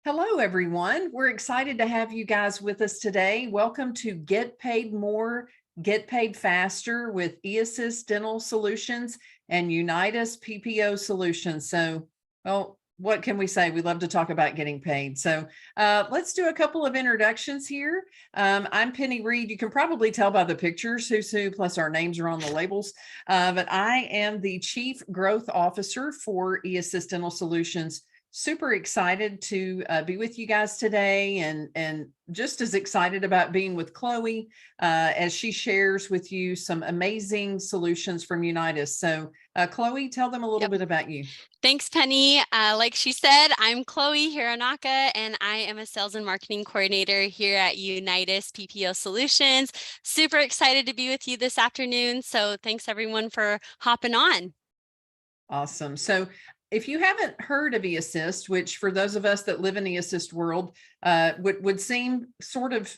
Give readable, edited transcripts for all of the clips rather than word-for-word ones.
Hello, everyone. We're excited to have you guys with us today. Welcome to Get Paid More, Get Paid Faster with eAssist Dental Solutions and Unitas PPO Solutions. Well, what can we say? We love to talk about getting paid. Let's do a couple of introductions here. I'm Penny Reed. You can probably tell by the pictures who's who, plus our names are on the labels. But I am the Chief Growth Officer for eAssist Dental Solutions. Super excited to be with you guys today, and just as excited about being with Chloe as she shares with you some amazing solutions from Unitas. Chloe, tell them a little bit about you. Thanks, Penny. Like she said, I'm Chloe Hironaka, and I am a sales and marketing coordinator here at Unitas PPO Solutions. Super excited to be with you this afternoon. So thanks everyone for hopping on. Awesome. So if you haven't heard of eAssist, which for those of us that live in the eAssist world would seem sort of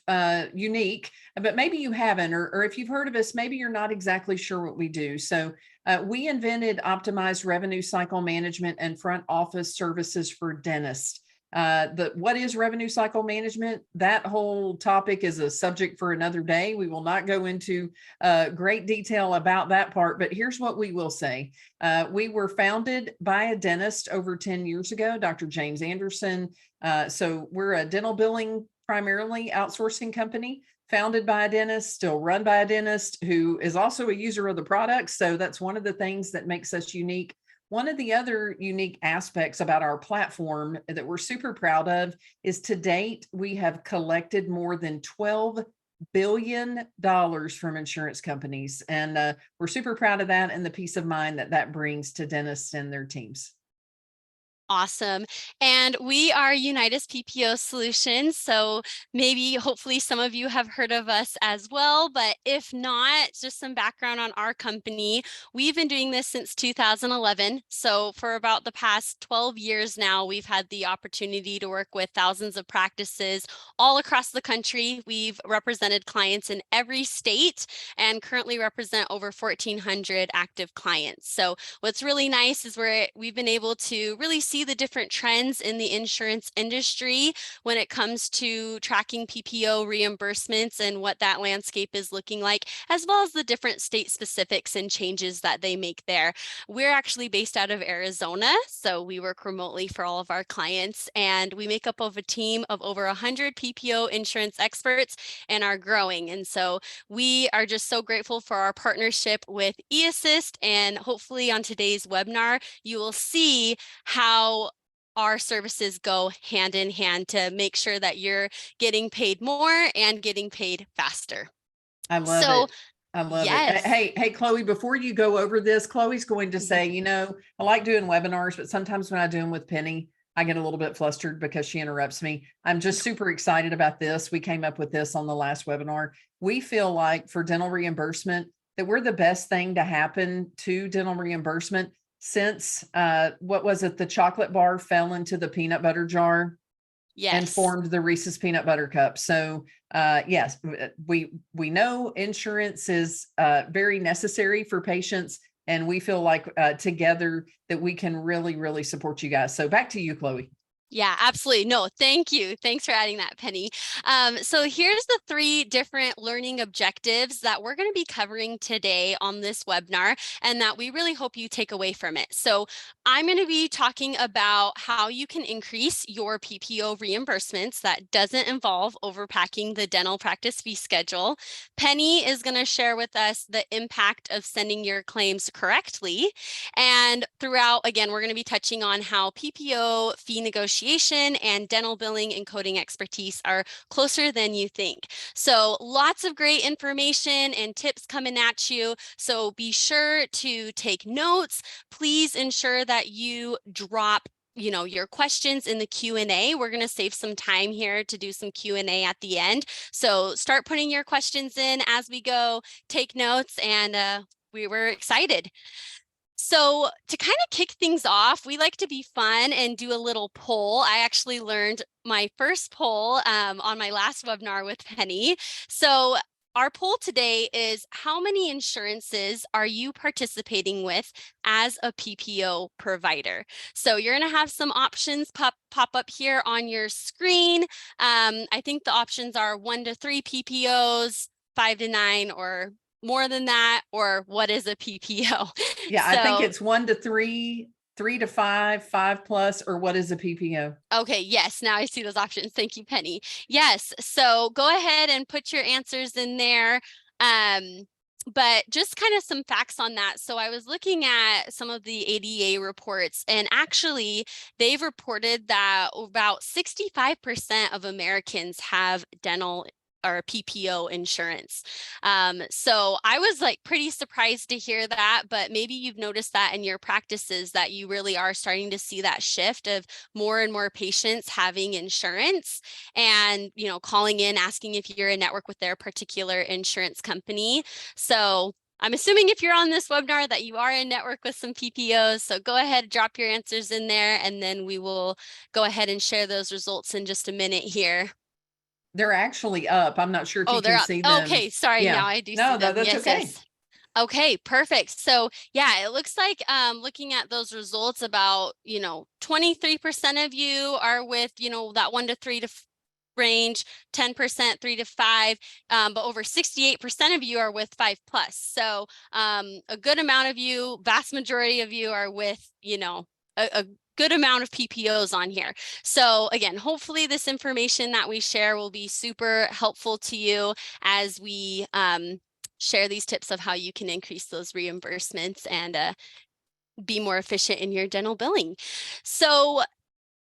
unique, but maybe you haven't, or if you've heard of us, maybe you're not exactly sure what we do. We invented optimized revenue cycle management and front office services for dentists. What is revenue cycle management? That whole topic is a subject for another day. We will not go into great detail about that part, but here's what we will say. We were founded by a dentist over 10 years ago, Dr. James Anderson. So we're a dental billing, primarily outsourcing company, founded by a dentist, still run by a dentist who is also a user of the product. So that's one of the things that makes us unique. One of the other unique aspects about our platform that we're super proud of is to date, we have collected more than $12 billion from insurance companies. And we're super proud of that and the peace of mind that that brings to dentists and their teams. Awesome. And we are Unitas PPO Solutions. So maybe hopefully some of you have heard of us as well, but if not, just some background on our company. We've been doing this since 2011. So for about the past 12 years now, we've had the opportunity to work with thousands of practices all across the country. We've represented clients in every state and currently represent over 1,400 active clients. So what's really nice is we've been able to really see the different trends in the insurance industry when it comes to tracking PPO reimbursements and what that landscape is looking like, as well as the different state specifics and changes that they make there. We're actually based out of Arizona, so we work remotely for all of our clients, and we make up of a team of over 100 PPO insurance experts and are growing. And so we are just so grateful for our partnership with eAssist, and hopefully on today's webinar, you will see how our services go hand in hand to make sure that you're getting paid more and getting paid faster. I love it. I love it. Yes. Hey, Chloe, before you go over this, Chloe's going to say, I like doing webinars, but sometimes when I do them with Penny, I get a little bit flustered because she interrupts me. I'm just super excited about this. We came up with this on the last webinar. We feel like for dental reimbursement that we're the best thing to happen to dental reimbursement since what was it? The chocolate bar fell into the peanut butter jar. Yes. And formed the Reese's peanut butter cup. So yes, we know insurance is very necessary for patients, and we feel like together that we can really, really support you guys. So back to you, Chloe. Yeah, absolutely. No, thank you. Thanks for adding that, Penny. So here's the 3 different learning objectives that we're going to be covering today on this webinar and that we really hope you take away from it. So I'm going to be talking about how you can increase your PPO reimbursements that doesn't involve overpacking the dental practice fee schedule. Penny is going to share with us the impact of sending your claims correctly. And throughout, again, we're going to be touching on how PPO fee negotiation and dental billing and coding expertise are closer than you think. So lots of great information and tips coming at you. So be sure to take notes. Please ensure that you drop your questions in the Q&A. We're going to save some time here to do some Q&A at the end. So start putting your questions in as we go, take notes, and we were excited. So to kind of kick things off, we like to be fun and do a little poll. I actually learned my first poll on my last webinar with Penny. So our poll today is, how many insurances are you participating with as a PPO provider? So you're going to have some options pop up here on your screen. I think the options are 1 to 3 PPOs, 5 to 9, or more than that, or what is a PPO? Yeah, I think it's 1 to 3, 3 to 5, 5 plus, or what is a PPO? Okay, yes, now I see those options. Thank you, Penny. Yes, so go ahead and put your answers in there. But just kind of some facts on that. So I was looking at some of the ADA reports, and actually they've reported that about 65% of Americans have dental or PPO insurance. So I was like pretty surprised to hear that, but maybe you've noticed that in your practices that you really are starting to see that shift of more and more patients having insurance and, calling in, asking if you're in network with their particular insurance company. So I'm assuming if you're on this webinar that you are in network with some PPOs. So go ahead, drop your answers in there, and then we will go ahead and share those results in just a minute here. They're actually up. I'm not sure if Oh, you they're can up. see them. Okay, sorry. Yeah. Now I do see No, them. that's Yes, okay. yes. Okay, perfect. So yeah, it looks like looking at those results, about 23% of you are with that 1 to 3 to range, 10% 3 to 5, but over 68% of you are with 5 plus. So a good amount of you, vast majority of you are with a good amount of PPOs on here. So again, hopefully this information that we share will be super helpful to you as we share these tips of how you can increase those reimbursements and be more efficient in your dental billing. So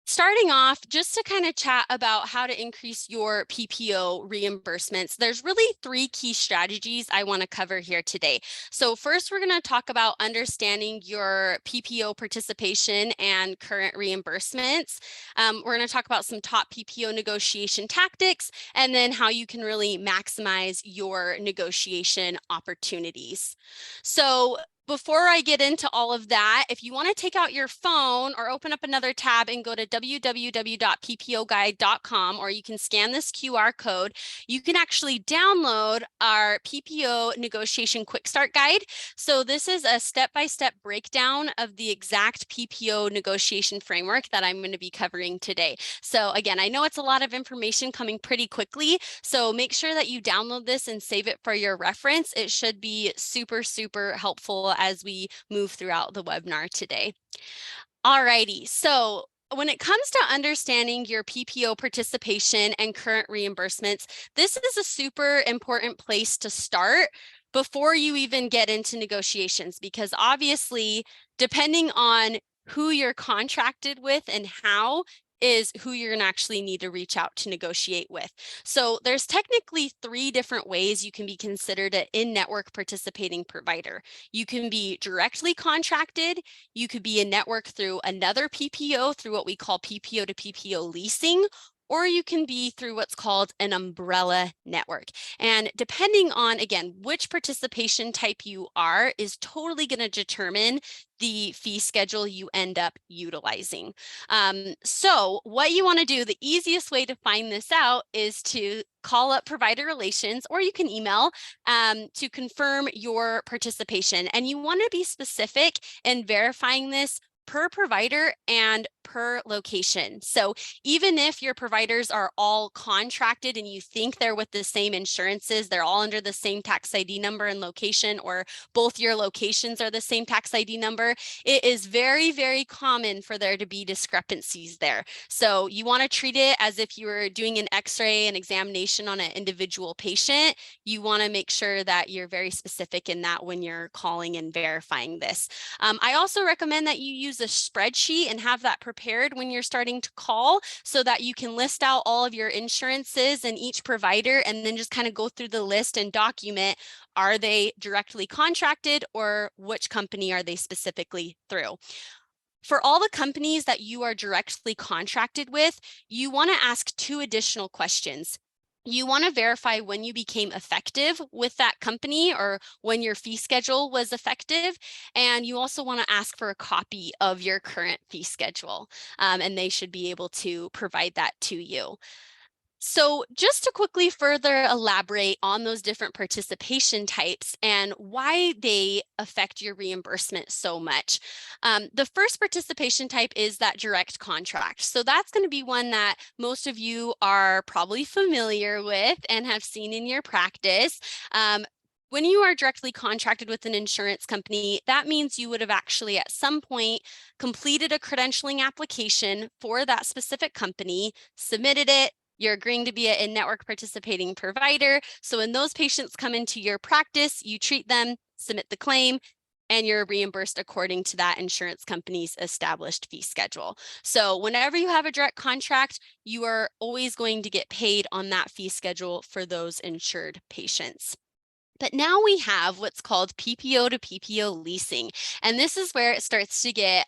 starting off, just to kind of chat about how to increase your PPO reimbursements, there's really 3 key strategies I want to cover here today. So first, we're going to talk about understanding your PPO participation and current reimbursements. We're going to talk about some top PPO negotiation tactics, and then how you can really maximize your negotiation opportunities. So before I get into all of that, if you want to take out your phone or open up another tab and go to www.ppoguide.com, or you can scan this QR code, you can actually download our PPO negotiation quick start guide. So this is a step-by-step breakdown of the exact PPO negotiation framework that I'm going to be covering today. So again, I know it's a lot of information coming pretty quickly, so make sure that you download this and save it for your reference. It should be super, super helpful as we move throughout the webinar today. Alrighty, so when it comes to understanding your PPO participation and current reimbursements, this is a super important place to start before you even get into negotiations, because obviously, depending on who you're contracted with and how is who you're going to actually need to reach out to negotiate with. So there's technically 3 different ways you can be considered an in-network participating provider. You can be directly contracted, you could be a network through another PPO through what we call PPO to PPO leasing, or you can be through what's called an umbrella network. And depending on, again, which participation type you are is totally going to determine the fee schedule you end up utilizing. So what you want to do, the easiest way to find this out is to call up provider relations, or you can email to confirm your participation. And you want to be specific in verifying this per provider and per location. So even if your providers are all contracted and you think they're with the same insurances, they're all under the same tax ID number and location, or both your locations are the same tax ID number, it is very, very common for there to be discrepancies there. So you want to treat it as if you were doing an x-ray and examination on an individual patient. You want to make sure that you're very specific in that when you're calling and verifying this. I also recommend that you use a spreadsheet and have that prepared when you're starting to call, so that you can list out all of your insurances and each provider, and then just kind of go through the list and document, are they directly contracted or which company are they specifically through? For all the companies that you are directly contracted with, you want to ask 2 additional questions. You want to verify when you became effective with that company, or when your fee schedule was effective. And you also want to ask for a copy of your current fee schedule, and they should be able to provide that to you. So just to quickly further elaborate on those different participation types and why they affect your reimbursement so much. The first participation type is that direct contract. So that's going to be one that most of you are probably familiar with and have seen in your practice. When you are directly contracted with an insurance company, that means you would have actually at some point completed a credentialing application for that specific company, submitted it. You're agreeing to be a in-network participating provider. So when those patients come into your practice, you treat them, submit the claim, and you're reimbursed according to that insurance company's established fee schedule. So whenever you have a direct contract, you are always going to get paid on that fee schedule for those insured patients. But now we have what's called PPO to PPO leasing. And this is where it starts to get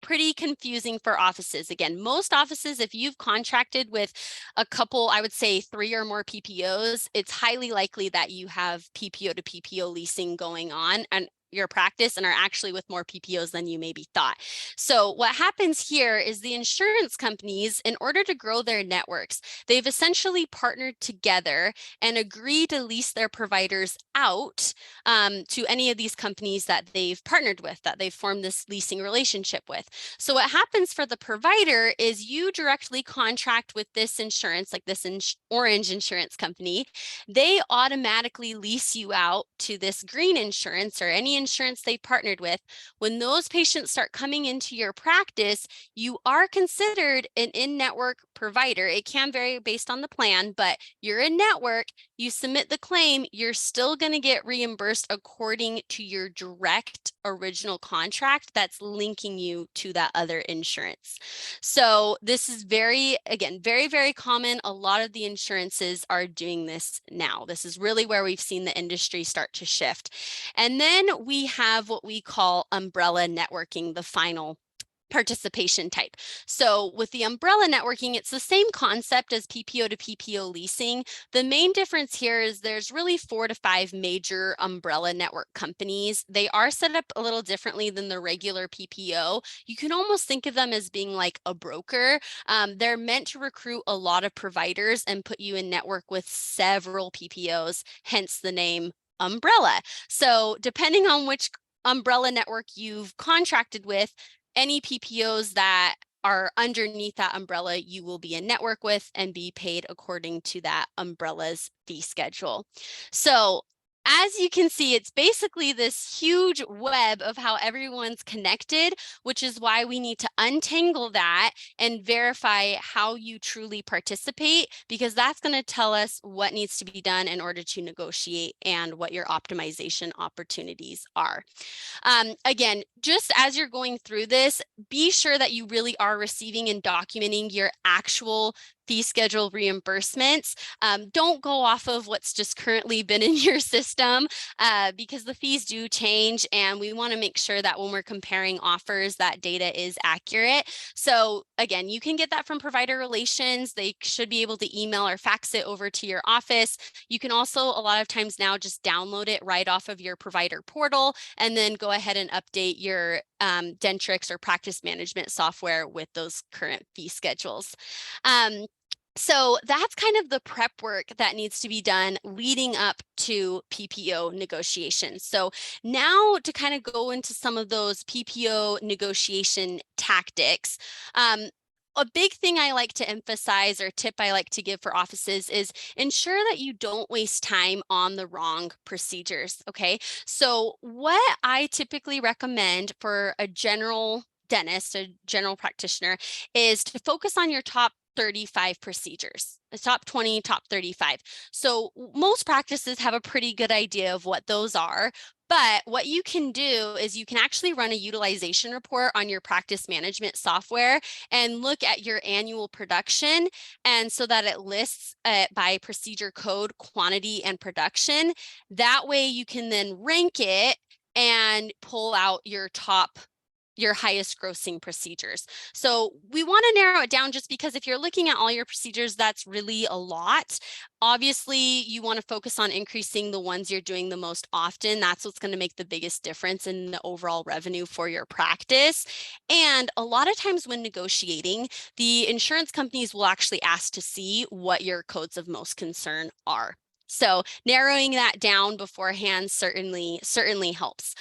pretty confusing for offices. Again, most offices, if you've contracted with a couple, I would say 3 or more PPOs, it's highly likely that you have PPO to PPO leasing going on and your practice and are actually with more PPOs than you maybe thought. So what happens here is the insurance companies, in order to grow their networks, they've essentially partnered together and agreed to lease their providers out to any of these companies that they've partnered with, that they've formed this leasing relationship with. So what happens for the provider is you directly contract with this insurance, like this orange insurance company. They automatically lease you out to this green insurance or any insurance they partnered with. When those patients start coming into your practice, you are considered an in-network provider. It can vary based on the plan, but you're in network, you submit the claim, you're still going to get reimbursed according to your direct original contract that's linking you to that other insurance. So this is again, very, very common. A lot of the insurances are doing this now. This is really where we've seen the industry start to shift. And then we have what we call umbrella networking, the final participation type. So with the umbrella networking, it's the same concept as PPO to PPO leasing. The main difference here is there's really 4 to 5 major umbrella network companies. They are set up a little differently than the regular PPO. You can almost think of them as being like a broker. They're meant to recruit a lot of providers and put you in network with several PPOs, hence the name umbrella. So depending on which umbrella network you've contracted with, any PPOs that are underneath that umbrella, you will be in network with and be paid according to that umbrella's fee schedule. So as you can see, it's basically this huge web of how everyone's connected, which is why we need to untangle that and verify how you truly participate, because that's going to tell us what needs to be done in order to negotiate and what your optimization opportunities are. Again, just as you're going through this, be sure that you really are receiving and documenting your actual fee schedule reimbursements. Don't go off of what's just currently been in your system because the fees do change, and we want to make sure that when we're comparing offers, that data is accurate. So again, you can get that from provider relations. They should be able to email or fax it over to your office. You can also a lot of times now just download it right off of your provider portal and then go ahead and update your Dentrix or practice management software with those current fee schedules. So that's kind of the prep work that needs to be done leading up to PPO negotiations. So now to kind of go into some of those PPO negotiation tactics, a big thing I like to emphasize or tip I like to give for offices is ensure that you don't waste time on the wrong procedures, okay? So what I typically recommend for a general dentist, a general practitioner, is to focus on your top 35 procedures, the top 20, top 35. So most practices have a pretty good idea of what those are. But what you can do is you can actually run a utilization report on your practice management software and look at your annual production. And so that it lists by procedure code, quantity, and production. That way you can then rank it and pull out your top your highest grossing procedures. So we want to narrow it down, just because if you're looking at all your procedures, that's really a lot. Obviously, you want to focus on increasing the ones you're doing the most often. That's what's going to make the biggest difference in the overall revenue for your practice. And a lot of times when negotiating, the insurance companies will actually ask to see what your codes of most concern are. So narrowing that down beforehand certainly helps.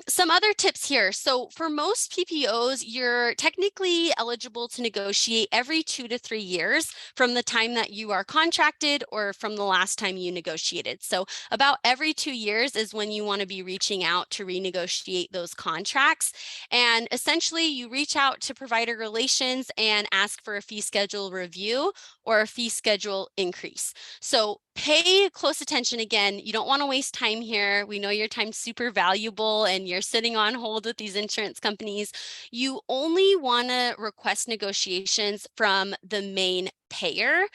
Some other tips here. So for most PPOs, you're technically eligible to negotiate every 2 to 3 years from the time that you are contracted or from the last time you negotiated. So about every 2 years is when you want to be reaching out to renegotiate those contracts. And essentially, you reach out to provider relations and ask for a fee schedule review or a fee schedule increase. So pay close attention. Again, you don't want to waste time here. We know your time's super valuable and you're sitting on hold with these insurance companies. You only want to request negotiations from the main payer.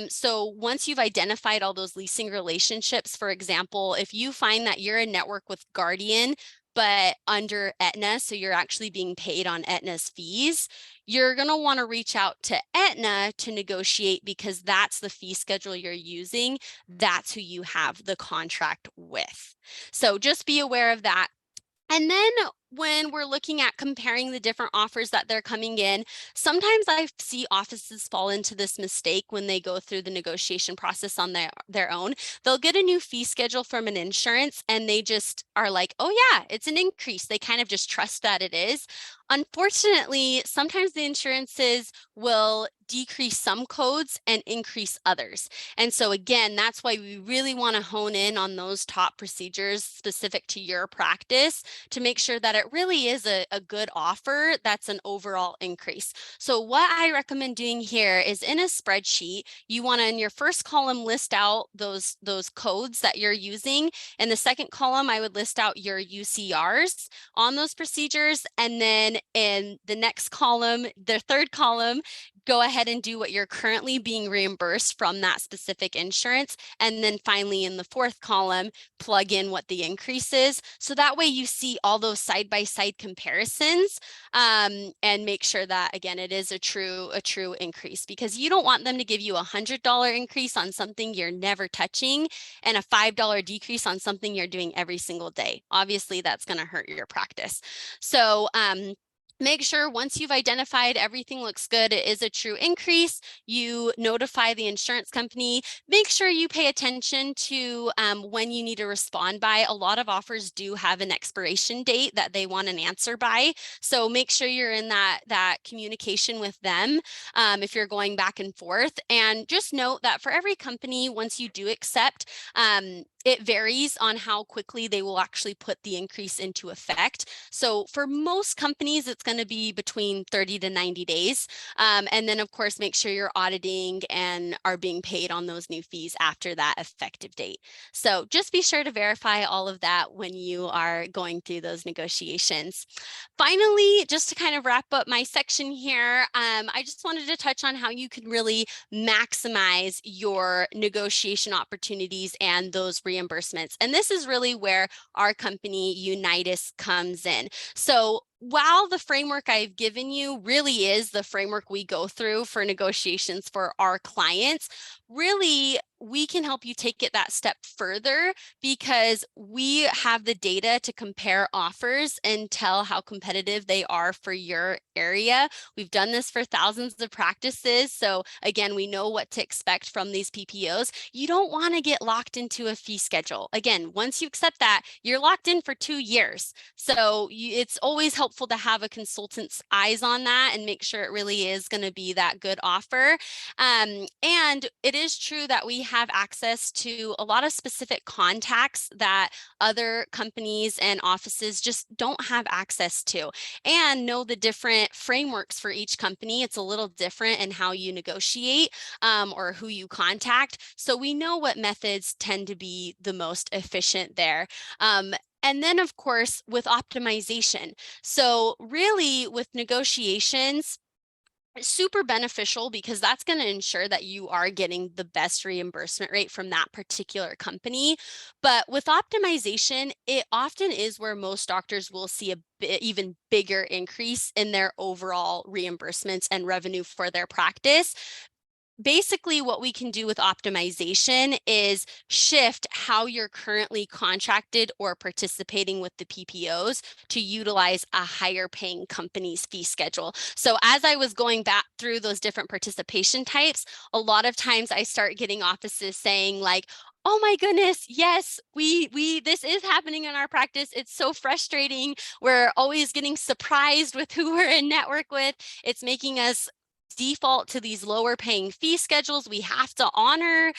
So once you've identified all those leasing relationships, for example, if you find that you're in network with Guardian, but under Aetna, so you're actually being paid on Aetna's fees, you're going to want to reach out to Aetna to negotiate, because that's the fee schedule you're using. That's who you have the contract with. So just be aware of that. And then when we're looking at comparing the different offers that they're coming in, sometimes I see offices fall into this mistake when they go through the negotiation process on their own. They'll get a new fee schedule from an insurance and they just are like, oh yeah, it's an increase. They kind of just trust that it is. Unfortunately, sometimes the insurances will decrease some codes and increase others. And so again, that's why we really want to hone in on those top procedures specific to your practice to make sure that it really is a good offer that's an overall increase. So what I recommend doing here is, in a spreadsheet, you want to, in your first column, list out those codes that you're using. In the second column, I would list out your UCRs on those procedures. And then in the next column, the third column, go ahead and do what you're currently being reimbursed from that specific insurance. And then finally, in the fourth column, plug in what the increase is. So that way you see all those side-by-side comparisons, and make sure that, again, it is a true increase, because you don't want them to give you $100 increase on something you're never touching and a $5 decrease on something you're doing every single day. Obviously, that's going to hurt your practice. So make sure once you've identified everything looks good, it is a true increase, you notify the insurance company. Make sure you pay attention to when you need to respond by. A lot of offers do have an expiration date that they want an answer by. So make sure you're in that communication with them if you're going back and forth. And just note that for every company, once you do accept, it varies on how quickly they will actually put the increase into effect. So for most companies, it's going to be between 30 to 90 days. And then, of course, make sure you're auditing and are being paid on those new fees after that effective date. So just be sure to verify all of that when you are going through those negotiations. Finally, just to kind of wrap up my section here, I just wanted to touch on how you can really maximize your negotiation opportunities and those reimbursements. And this is really where our company, Unitas, comes in. So while the framework I've given you really is the framework we go through for negotiations for our clients, really, we can help you take it that step further, because we have the data to compare offers and tell how competitive they are for your area. We've done this for thousands of practices. So again, we know what to expect from these PPOs. You don't want to get locked into a fee schedule. Again, once you accept that, you're locked in for 2 years. So it's always helpful to have a consultant's eyes on that and make sure it really is going to be that good offer. And it is true that we have access to a lot of specific contacts that other companies and offices just don't have access to, and know the different frameworks for each company. It's a little different in how you negotiate or who you contact. So we know what methods tend to be the most efficient there. And then, of course, with optimization. So really, with negotiations, super beneficial because that's going to ensure that you are getting the best reimbursement rate from that particular company. But with optimization, it often is where most doctors will see a even bigger increase in their overall reimbursements and revenue for their practice. Basically, what we can do with optimization is shift how you're currently contracted or participating with the PPOs to utilize a higher paying company's fee schedule. So as I was going back through those different participation types, a lot of times I start getting offices saying like, oh my goodness, yes, we this is happening in our practice. It's so frustrating. We're always getting surprised with who we're in network with. It's making us default to these lower paying fee schedules we have to honor.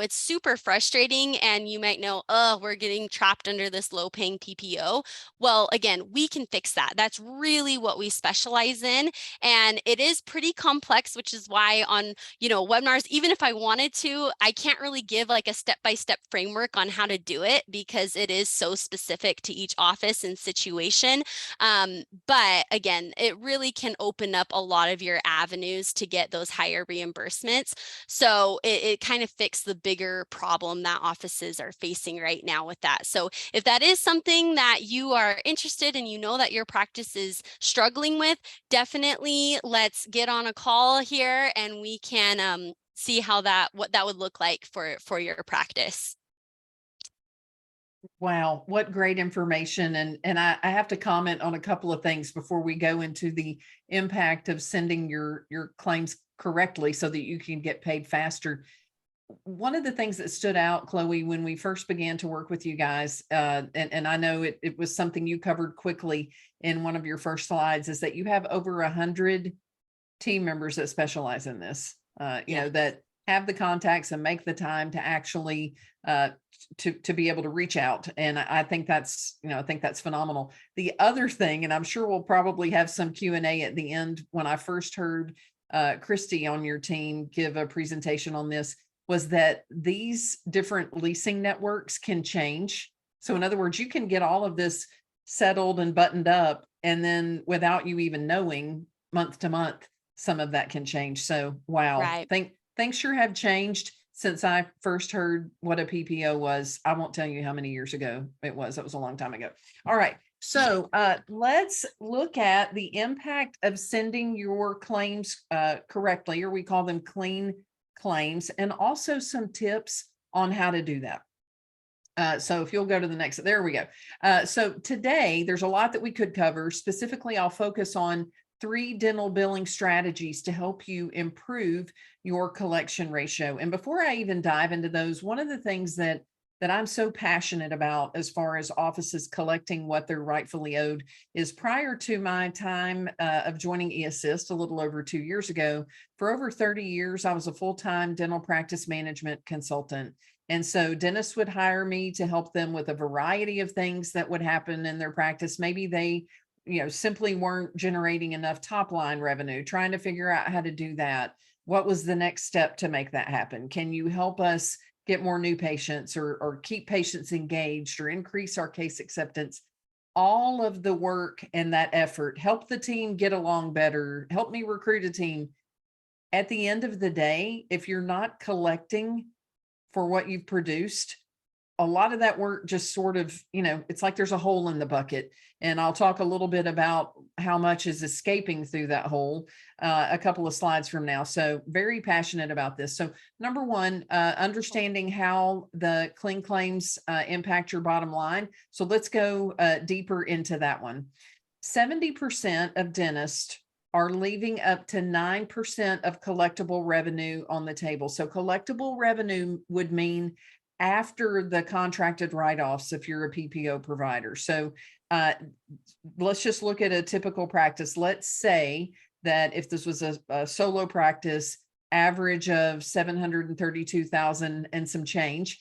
It's super frustrating, and you might know, oh, we're getting trapped under this low paying PPO. Well, again, we can fix that. That's really what we specialize in. And it is pretty complex, which is why on, webinars, even if I wanted to, I can't really give like a step-by-step framework on how to do it because it is so specific to each office and situation. But again, it really can open up a lot of your avenues to get those higher reimbursements. So it kind of fixed the bigger problem that offices are facing right now with that. So if that is something that you are interested in, that your practice is struggling with, definitely let's get on a call here and we can see what that would look like for your practice. Wow, what great information. And I have to comment on a couple of things before we go into the impact of sending your claims correctly so that you can get paid faster. One of the things that stood out, Chloe, when we first began to work with you guys, and I know it was something you covered quickly in one of your first slides, is that you have over 100 team members that specialize in this, that have the contacts and make the time to actually to be able to reach out. And I think that's, I think that's phenomenal. The other thing, and I'm sure we'll probably have some Q&A at the end, when I first heard Christy on your team give a presentation on this, was that these different leasing networks can change. So in other words, you can get all of this settled and buttoned up, and then without you even knowing, month to month, some of that can change. So wow, Right. things sure have changed since I first heard what a PPO was. I won't tell you how many years ago it was. That was a long time ago. All right. So let's look at the impact of sending your claims correctly, or we call them clean claims, and also some tips on how to do that. So if you'll go to the next, there we go. So today there's a lot that we could cover. Specifically, I'll focus on 3 dental billing strategies to help you improve your collection ratio. And before I even dive into those, one of the things that I'm so passionate about as far as offices collecting what they're rightfully owed is, prior to my time of joining eAssist a little over 2 years ago, for over 30 years, I was a full-time dental practice management consultant. And so dentists would hire me to help them with a variety of things that would happen in their practice. Maybe they simply weren't generating enough top line revenue, trying to figure out how to do that. What was the next step to make that happen? Can you help us get more new patients, or keep patients engaged, or increase our case acceptance? All of the work and that effort, help the team get along better, help me recruit a team. At the end of the day, if you're not collecting for what you've produced, a lot of that work just sort of, it's like there's a hole in the bucket. And I'll talk a little bit about how much is escaping through that hole a couple of slides from now. So very passionate about this. So number one, understanding how the clean claims impact your bottom line. So let's go deeper into that one. 70% of dentists are leaving up to 9% of collectible revenue on the table. So collectible revenue would mean after the contracted write-offs if you're a PPO provider. So let's just look at a typical practice. Let's say that if this was a solo practice, average of 732,000 and some change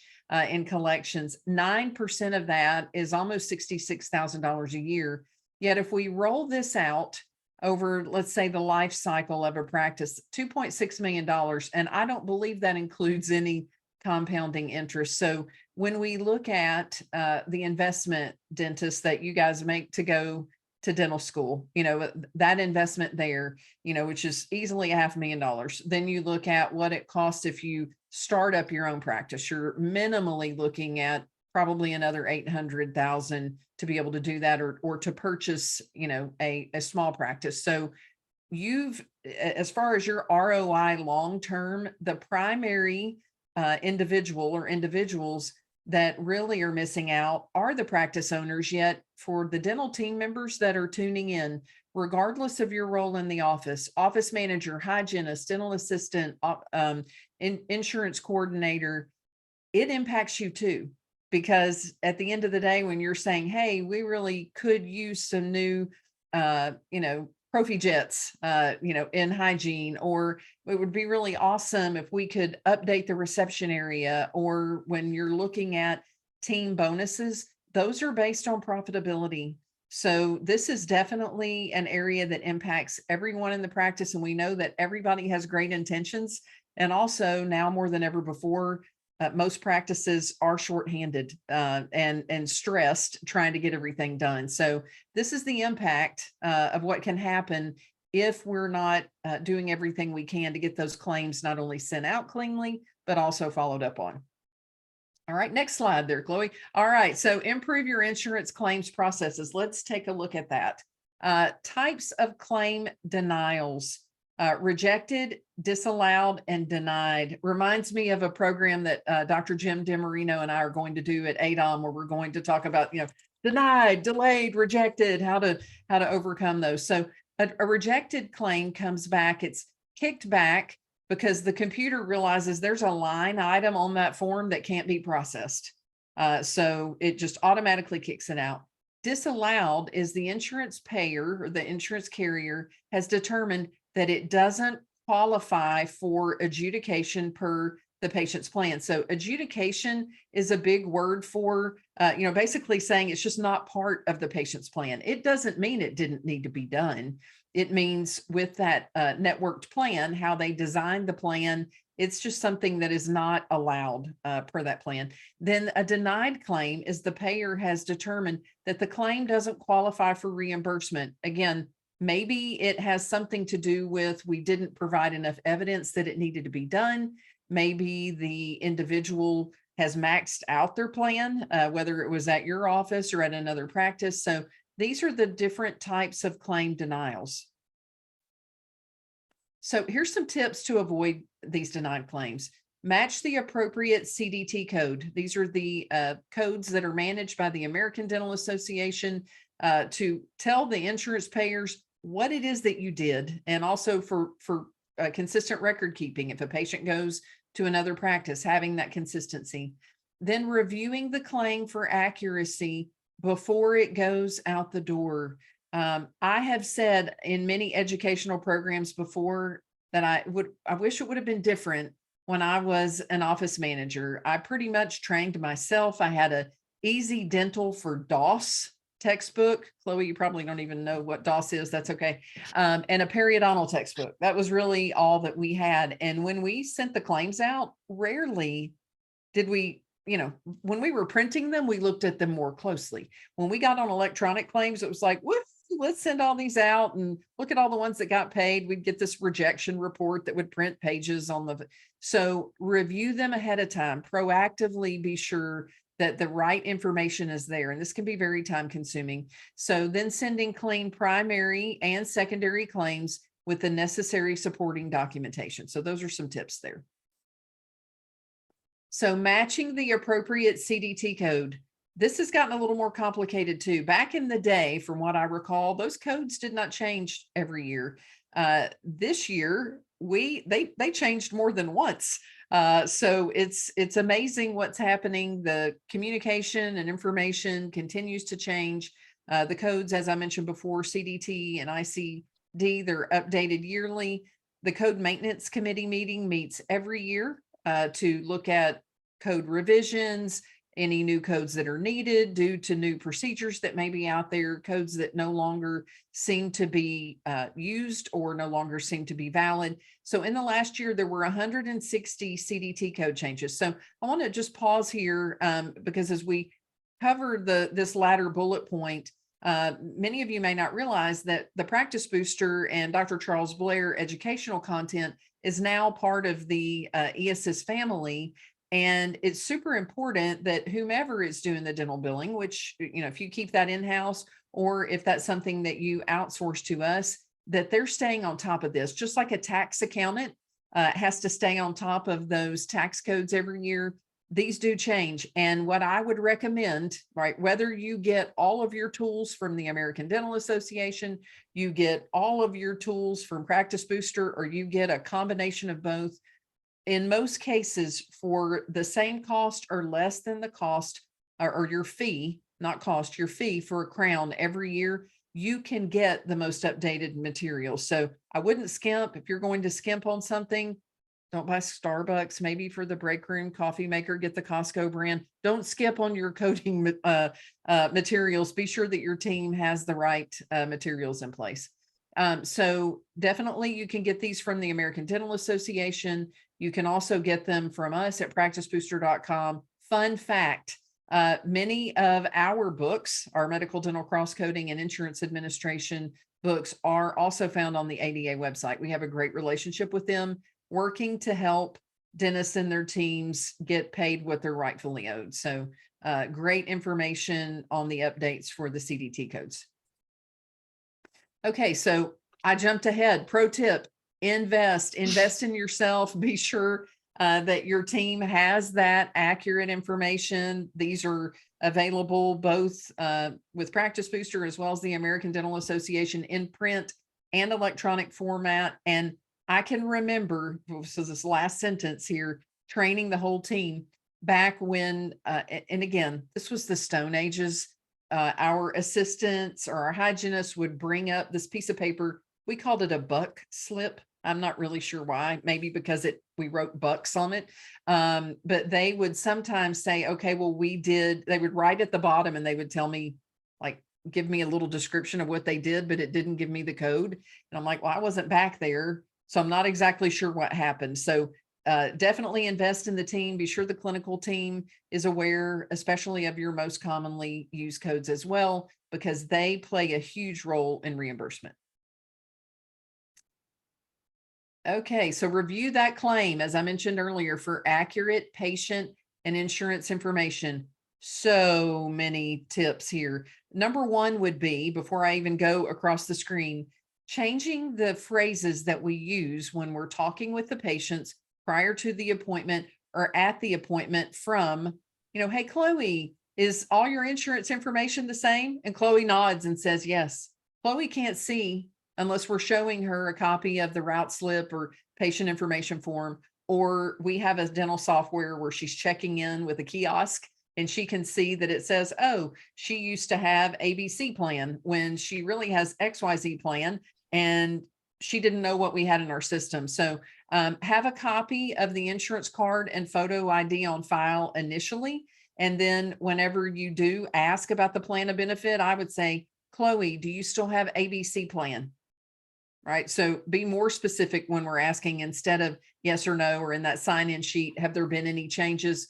in collections, 9% of that is almost $66,000 a year. Yet if we roll this out over, let's say, the life cycle of a practice, $2.6 million. And I don't believe that includes any compounding interest. So when we look at the investment, dentists, that you guys make to to dental school, that investment there, which is easily $500,000. Then you look at what it costs if you start up your own practice. You're minimally looking at probably another 800,000 to be able to do that, or to purchase, a small practice. So as far as your ROI long-term, the primary individual or individuals that really are missing out are the practice owners. Yet for the dental team members that are tuning in, regardless of your role in the office manager, hygienist, dental assistant, insurance coordinator, it impacts you too. Because at the end of the day, when you're saying, hey, we really could use some new, Profi jets, in hygiene, or it would be really awesome if we could update the reception area, or when you're looking at team bonuses, those are based on profitability. So this is definitely an area that impacts everyone in the practice. And we know that everybody has great intentions. And also now more than ever before, most practices are shorthanded and stressed trying to get everything done. So this is the impact of what can happen if we're not doing everything we can to get those claims not only sent out cleanly, but also followed up on. All right, next slide there, Chloe. All right, so improve your insurance claims processes. Let's take a look at that. Types of claim denials. Rejected, disallowed, and denied. Reminds me of a program that Dr. Jim DiMarino and I are going to do at ADOM, where we're going to talk about, denied, delayed, rejected, how to overcome those. So a rejected claim comes back, it's kicked back because the computer realizes there's a line item on that form that can't be processed. So it just automatically kicks it out. Disallowed is the insurance payer or the insurance carrier has determined that it doesn't qualify for adjudication per the patient's plan. So adjudication is a big word for, basically saying it's just not part of the patient's plan. It doesn't mean it didn't need to be done. It means with that networked plan, how they designed the plan, it's just something that is not allowed per that plan. Then a denied claim is the payer has determined that the claim doesn't qualify for reimbursement. Again, maybe it has something to do with we didn't provide enough evidence that it needed to be done. Maybe the individual has maxed out their plan, whether it was at your office or at another practice. So these are the different types of claim denials. So here's some tips to avoid these denied claims. Match the appropriate CDT code. These are the codes that are managed by the American Dental Association to tell the insurance payers what it is that you did, and also for consistent record keeping. If a patient goes to another practice, having that consistency. Then reviewing the claim for accuracy before it goes out the door. I have said in many educational programs before that I wish it would have been different when I was an office manager. I pretty much trained myself. I had a Easy Dental for DOS textbook. Chloe, you probably don't even know what DOS is. That's okay. And a periodontal textbook. That was really all that we had. And when we sent the claims out, rarely did we, when we were printing them, we looked at them more closely. When we got on electronic claims, it was like, whoop, let's send all these out and look at all the ones that got paid. We'd get this rejection report that would print pages on the, so review them ahead of time, proactively be sure that the right information is there. And this can be very time consuming. So then sending clean primary and secondary claims with the necessary supporting documentation. So those are some tips there. So matching the appropriate CDT code. This has gotten a little more complicated too. Back in the day, from what I recall, those codes did not change every year. This year, they changed more than once. So it's amazing what's happening. The communication and information continues to change. The codes, as I mentioned before, CDT and ICD, they're updated yearly. The Code Maintenance Committee meeting meets every year to look at code revisions, any new codes that are needed due to new procedures that may be out there, codes that no longer seem to be used or no longer seem to be valid. So in the last year, there were 160 CDT code changes. So I want to just pause here because as we cover this latter bullet point, Many of you may not realize that the Practice Booster and Dr. Charles Blair educational content is now part of the eAssist family. And it's super important that whomever is doing the dental billing, which, if you keep that in-house, or if that's something that you outsource to us, that they're staying on top of this, just like a tax accountant has to stay on top of those tax codes every year. These do change. And what I would recommend, right, whether you get all of your tools from the American Dental Association, you get all of your tools from Practice Booster, or you get a combination of both, in most cases, for the same cost or less than the cost, or your fee, not cost, your fee for a crown every year, you can get the most updated material. So I wouldn't skimp. If you're going to skimp on something, don't buy Starbucks, maybe for the break room coffee maker, get the Costco brand. Don't skip on your coating materials. Be sure that your team has the right materials in place. So definitely you can get these from the American Dental Association. You can also get them from us at practicebooster.com. Fun fact, many of our books, our medical dental cross coding and insurance administration books, are also found on the ADA website. We have a great relationship with them, working to help dentists and their teams get paid what they're rightfully owed. So great information on the updates for the CDT codes. Okay, so I jumped ahead. Pro tip, invest in yourself. Be sure that your team has that accurate information. These are available both with Practice Booster as well as the American Dental Association in print and electronic format. And I can remember, so this last sentence here, training the whole team back when, and again, this was the Stone Ages. Our assistants or our hygienists would bring up this piece of paper. We called it a buck slip. I'm not really sure why, maybe because we wrote bucks on it. But they would sometimes say, okay, well, they would write at the bottom and they would tell me, like, give me a little description of what they did, but it didn't give me the code. And I'm like, well, I wasn't back there, so I'm not exactly sure what happened. So definitely invest in the team. Be sure the clinical team is aware, especially of your most commonly used codes as well, because they play a huge role in reimbursement. Okay, so review that claim, as I mentioned earlier, for accurate patient and insurance information. So many tips here. Number one would be, before I even go across the screen, changing the phrases that we use when we're talking with the patients prior to the appointment or at the appointment from, hey, Chloe, is all your insurance information the same? And Chloe nods and says, yes. Chloe can't see unless we're showing her a copy of the route slip or patient information form, or we have a dental software where she's checking in with a kiosk and she can see that it says, oh, she used to have ABC plan when she really has XYZ plan, and she didn't know what we had in our system. So have a copy of the insurance card and photo ID on file initially. And then whenever you do ask about the plan of benefit, I would say, Chloe, do you still have ABC plan? Right. So be more specific when we're asking, instead of yes or no, or in that sign-in sheet, have there been any changes?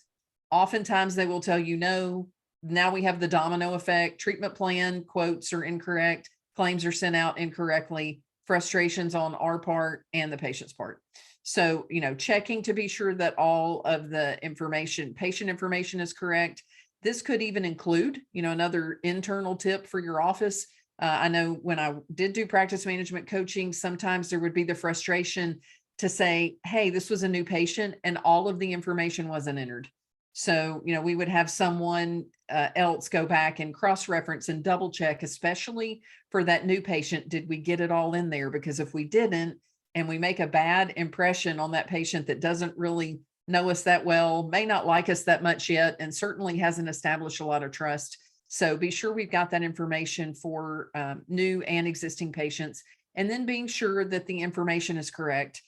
Oftentimes they will tell you no. Now we have the domino effect. Treatment plan quotes are incorrect. Claims are sent out incorrectly. Frustrations on our part and the patient's part. So, checking to be sure that all of the information, patient information, is correct. This could even include, another internal tip for your office. I know when I did do practice management coaching, sometimes there would be the frustration to say, hey, this was a new patient and all of the information wasn't entered. So, we would have someone else go back and cross-reference and double check, especially for that new patient. Did we get it all in there? Because if we didn't, and we make a bad impression on that patient that doesn't really know us that well, may not like us that much yet, and certainly hasn't established a lot of trust. So be sure we've got that information for new and existing patients, and then being sure that the information is correct.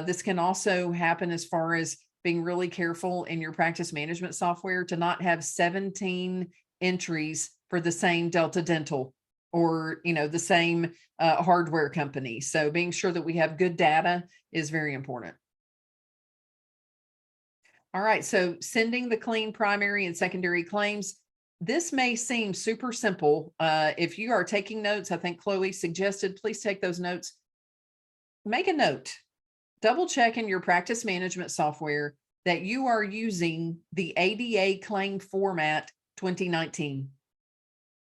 This can also happen as far as being really careful in your practice management software to not have 17 entries for the same Delta Dental or, the same hardware company. So being sure that we have good data is very important. All right, so sending the clean primary and secondary claims. this may seem super simple. If you are taking notes, I think Chloe suggested, please take those notes. Make a note, double check in your practice management software that you are using the ADA claim format 2019.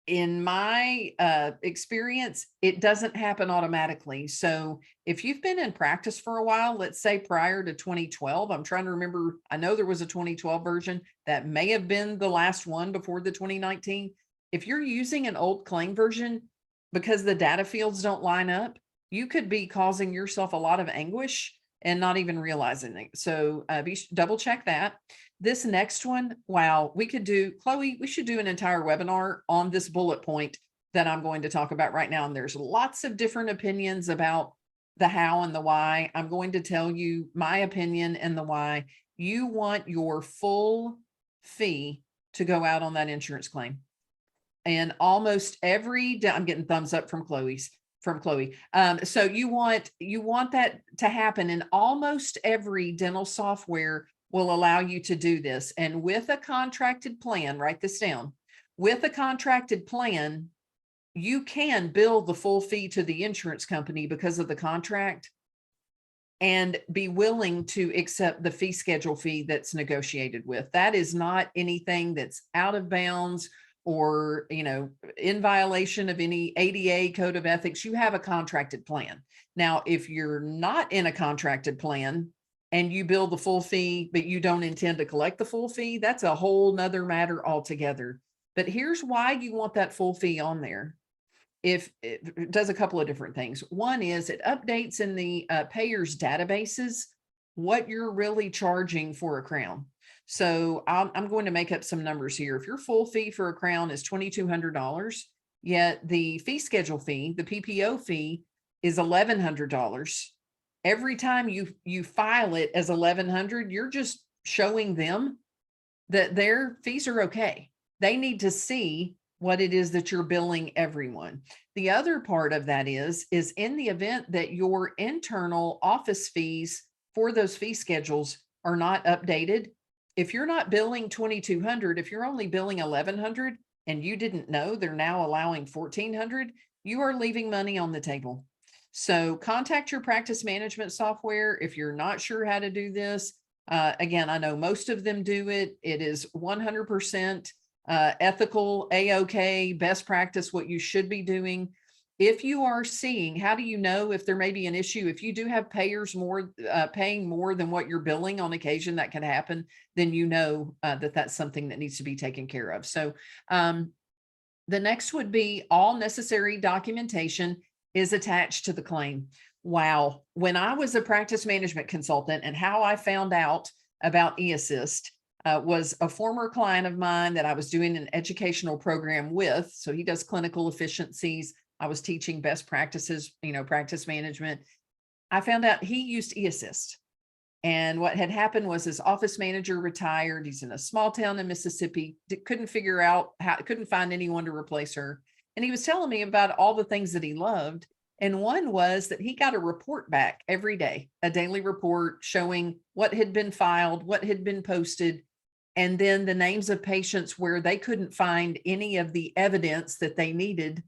In my experience, it doesn't happen automatically. So if you've been in practice for a while, let's say prior to 2012, I'm trying to remember, I know there was a 2012 version that may have been the last one before the 2019. If you're using an old claim version because the data fields don't line up, you could be causing yourself a lot of anguish and not even realizing it. So double check that. This next one, wow, we could do, Chloe, we should do an entire webinar on this bullet point that I'm going to talk about right now. And there's lots of different opinions about the how and the why. I'm going to tell you my opinion and the why. You want your full fee to go out on that insurance claim. And almost every, I'm getting thumbs up from Chloe. So you want that to happen, and almost every dental software will allow you to do this. And with a contracted plan, write this down, with a contracted plan, you can bill the full fee to the insurance company because of the contract and be willing to accept the fee schedule fee that's negotiated with. That is not anything that's out of bounds or, in violation of any ADA code of ethics. You have a contracted plan. Now, if you're not in a contracted plan and you bill the full fee, but you don't intend to collect the full fee, that's a whole nother matter altogether. But here's why you want that full fee on there. If it does a couple of different things. One is it updates in the payers databases what you're really charging for a crown. So I'm going to make up some numbers here. If your full fee for a crown is $2,200, yet the fee schedule fee, the PPO fee, is $1,100. Every time you file it as $1,100, you're just showing them that their fees are okay. They need to see what it is that you're billing everyone. The other part of that is in the event that your internal office fees for those fee schedules are not updated, if you're not billing $2,200, if you're only billing $1,100 and you didn't know they're now allowing $1,400, you are leaving money on the table. So contact your practice management software if you're not sure how to do this. Again, I know most of them do it. It is 100% ethical, A-OK, best practice, what you should be doing. If you are seeing, how do you know if there may be an issue? If you do have payers paying more than what you're billing on occasion, that can happen, then you know that that's something that needs to be taken care of. So the next would be all necessary documentation is attached to the claim. Wow. When I was a practice management consultant, and how I found out about eAssist was a former client of mine that I was doing an educational program with. So he does clinical efficiencies. I was teaching best practices, practice management. I found out he used eAssist. And what had happened was his office manager retired. He's in a small town in Mississippi, couldn't figure out couldn't find anyone to replace her. And he was telling me about all the things that he loved. And one was that he got a report back every day, a daily report showing what had been filed, what had been posted, and then the names of patients where they couldn't find any of the evidence that they needed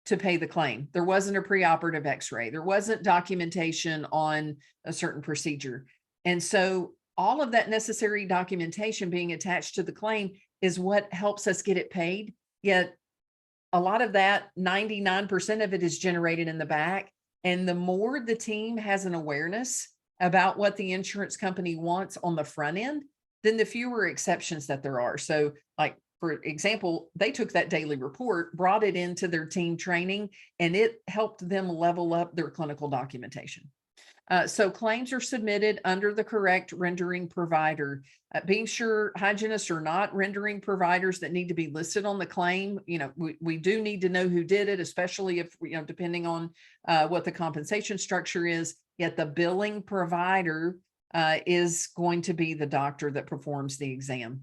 to pay the claim. There wasn't a preoperative x-ray. There wasn't documentation on a certain procedure. And so all of that necessary documentation being attached to the claim is what helps us get it paid. Yet a lot of that, 99% of it, is generated in the back. And the more the team has an awareness about what the insurance company wants on the front end, then the fewer exceptions that there are. So like, for example, they took that daily report, brought it into their team training, and it helped them level up their clinical documentation. So claims are submitted under the correct rendering provider. Being sure hygienists are not rendering providers that need to be listed on the claim. We do need to know who did it, especially if, depending on what the compensation structure is. Yet the billing provider is going to be the doctor that performs the exam.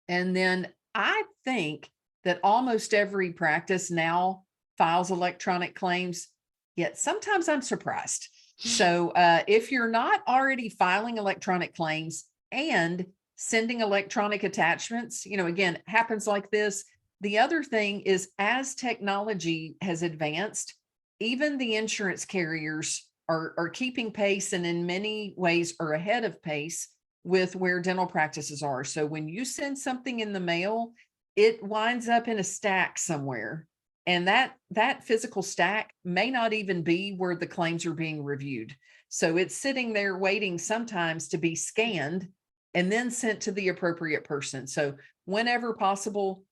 And then I think that almost every practice now files electronic claims, yet sometimes I'm surprised. So if you're not already filing electronic claims and sending electronic attachments, again, happens like this. The other thing is, as technology has advanced, even the insurance carriers are keeping pace, and in many ways are ahead of pace with where dental practices are. So when you send something in the mail, it winds up in a stack somewhere. And that physical stack may not even be where the claims are being reviewed. So it's sitting there waiting sometimes to be scanned and then sent to the appropriate person. So whenever possible,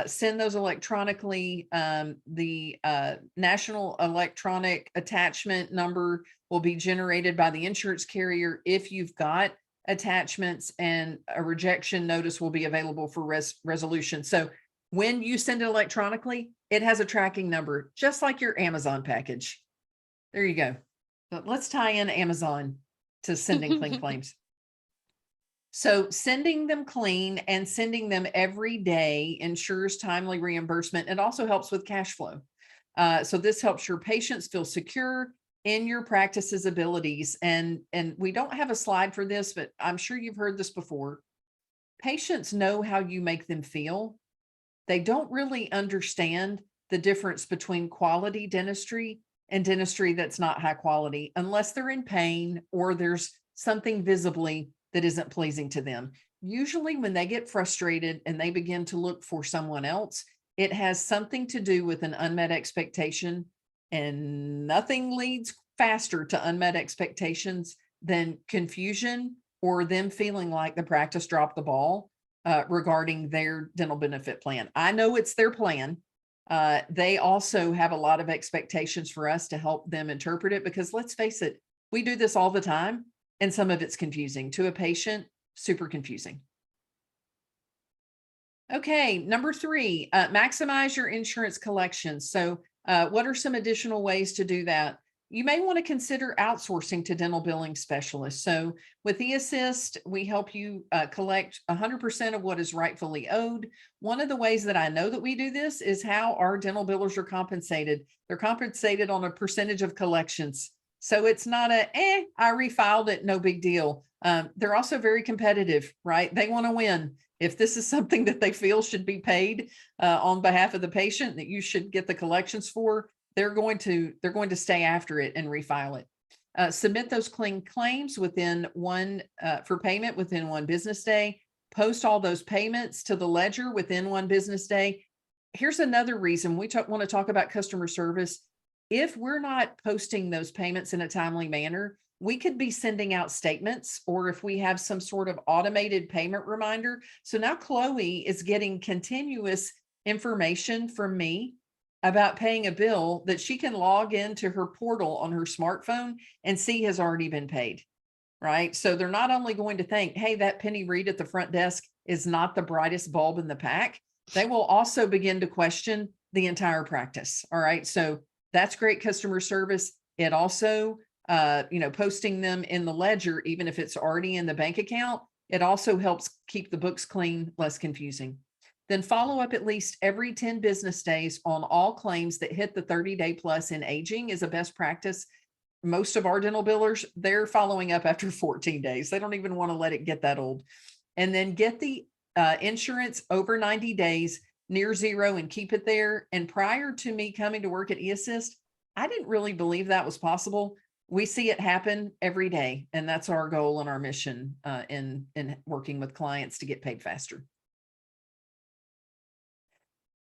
send those electronically. The national electronic attachment number will be generated by the insurance carrier if you've got attachments, and a rejection notice will be available for resolution. So when you send it electronically, it has a tracking number, just like your Amazon package. There you go. But let's tie in Amazon to sending clean claims. So sending them clean and sending them every day ensures timely reimbursement. It also helps with cash flow. So this helps your patients feel secure in your practice's abilities. And we don't have a slide for this, but I'm sure you've heard this before. Patients know how you make them feel. They don't really understand the difference between quality dentistry and dentistry that's not high quality, unless they're in pain or there's something visibly that isn't pleasing to them. Usually when they get frustrated and they begin to look for someone else, it has something to do with an unmet expectation, and nothing leads faster to unmet expectations than confusion or them feeling like the practice dropped the ball regarding their dental benefit plan. I know it's their plan. They also have a lot of expectations for us to help them interpret it, because let's face it, we do this all the time. And some of it's confusing to a patient, super confusing. Okay, number 3, maximize your insurance collections. So what are some additional ways to do that? You may want to consider outsourcing to dental billing specialists. So with eAssist, we help you collect 100% of what is rightfully owed. One of the ways that I know that we do this is how our dental billers are compensated. They're compensated on a percentage of collections. So it's not I refiled it, no big deal. They're also very competitive, right? They want to win. If this is something that they feel should be paid on behalf of the patient, that you should get the collections for, they're going to stay after it and refile it. Submit those clean claims within for payment within 1 business day. Post all those payments to the ledger within 1 business day. Here's another reason we want to talk about customer service. If we're not posting those payments in a timely manner, we could be sending out statements, or if we have some sort of automated payment reminder. So now Chloe is getting continuous information from me about paying a bill that she can log into her portal on her smartphone and see has already been paid, right? So they're not only going to think, hey, that Penny Reed at the front desk is not the brightest bulb in the pack. They will also begin to question the entire practice. All right. So that's great customer service. It also, posting them in the ledger, even if it's already in the bank account, it also helps keep the books clean, less confusing. Then follow up at least every 10 business days on all claims that hit the 30-day plus in aging is a best practice. Most of our dental billers, they're following up after 14 days. They don't even want to let it get that old. And then get the insurance over 90 days near zero and keep it there. And prior to me coming to work at eAssist, I didn't really believe that was possible. We see it happen every day. And that's our goal and our mission in working with clients to get paid faster.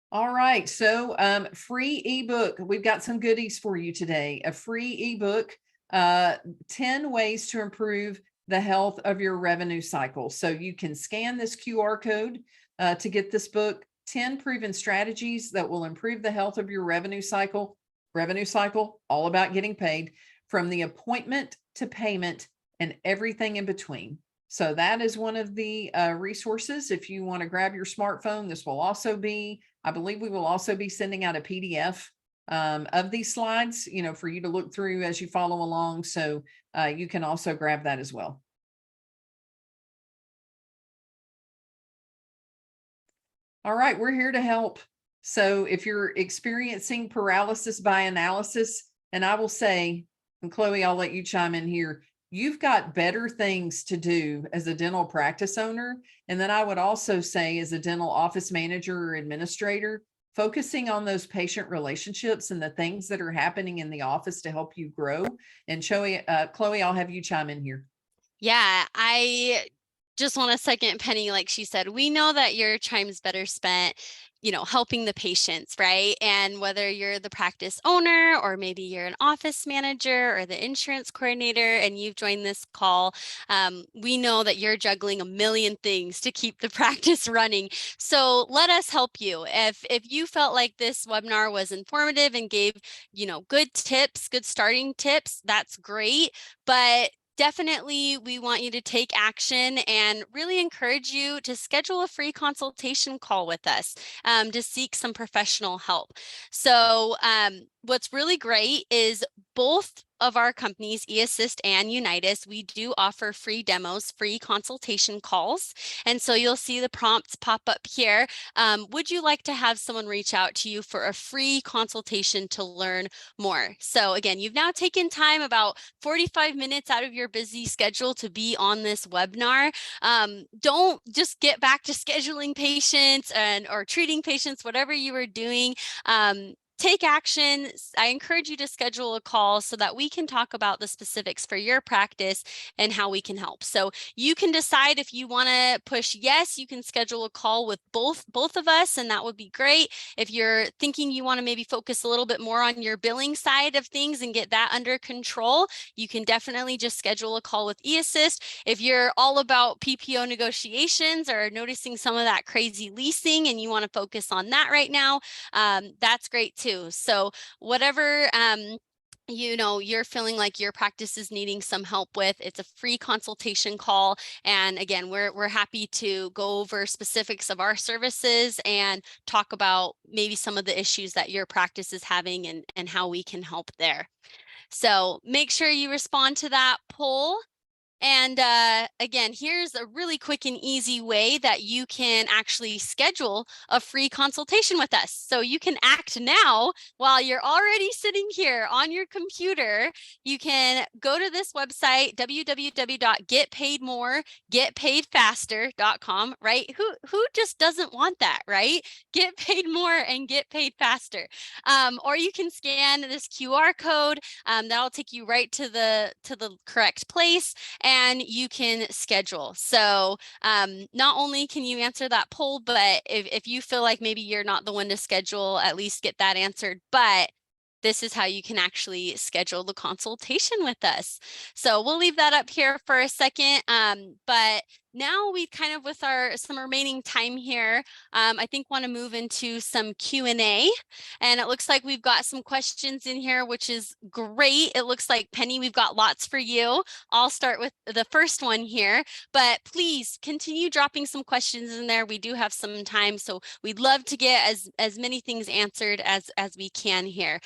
All right. So free ebook. We've got some goodies for you today. A free ebook, 10 ways to improve the health of your revenue cycle. So you can scan this QR code to get this book, 10 proven strategies that will improve the health of your revenue cycle. Revenue cycle, all about getting paid, from the appointment to payment and everything in between. So that is one of the resources. If you want to grab your smartphone, this will also be, I believe we will also be sending out a PDF of these slides, for you to look through as you follow along. So you can also grab that as well. All right, we're here to help. So if you're experiencing paralysis by analysis, and I will say, and Chloe, I'll let you chime in here, you've got better things to do as a dental practice owner. And then I would also say, as a dental office manager or administrator, focusing on those patient relationships and the things that are happening in the office to help you grow. And Chloe, I'll have you chime in here. Yeah, I just want to second Penny, like she said, we know that your time's better spent, helping the patients, right? And whether you're the practice owner or maybe you're an office manager or the insurance coordinator and you've joined this call, we know that you're juggling a million things to keep the practice running. So let us help you. If you felt like this webinar was informative and gave, good tips, good starting tips, that's great. But definitely, we want you to take action and really encourage you to schedule a free consultation call with us to seek some professional help. So what's really great is both of our companies, eAssist and Unitas, we do offer free demos, free consultation calls. And so you'll see the prompts pop up here. Would you like to have someone reach out to you for a free consultation to learn more? So again, you've now taken time, about 45 minutes out of your busy schedule, to be on this webinar. Don't just get back to scheduling patients or treating patients, whatever you were doing. Take action. I encourage you to schedule a call so that we can talk about the specifics for your practice and how we can help. So you can decide if you want to push yes, you can schedule a call with both of us, and that would be great. If you're thinking you want to maybe focus a little bit more on your billing side of things and get that under control, you can definitely just schedule a call with eAssist. If you're all about PPO negotiations or noticing some of that crazy leasing and you want to focus on that right now, that's great too. So whatever you're feeling like your practice is needing some help with, it's a free consultation call. And again, we're happy to go over specifics of our services and talk about maybe some of the issues that your practice is having and how we can help there. So make sure you respond to that poll. And again, here's a really quick and easy way that you can actually schedule a free consultation with us. So you can act now while you're already sitting here on your computer. You can go to this website, www.getpaidmore.getpaidfaster.com, right? Who just doesn't want that, right? Get paid more and get paid faster. Or you can scan this QR code. That'll take you right to the correct place, and you can schedule. So not only can you answer that poll, but if you feel like maybe you're not the one to schedule, at least get that answered. But this is how you can actually schedule the consultation with us. So we'll leave that up here for a second. But now we kind of, with some remaining time here, I think want to move into some Q&A. And it looks like we've got some questions in here, which is great. It looks like, Penny, we've got lots for you. I'll start with the first one here, but please continue dropping some questions in there. We do have some time, so we'd love to get as many things answered as we can here.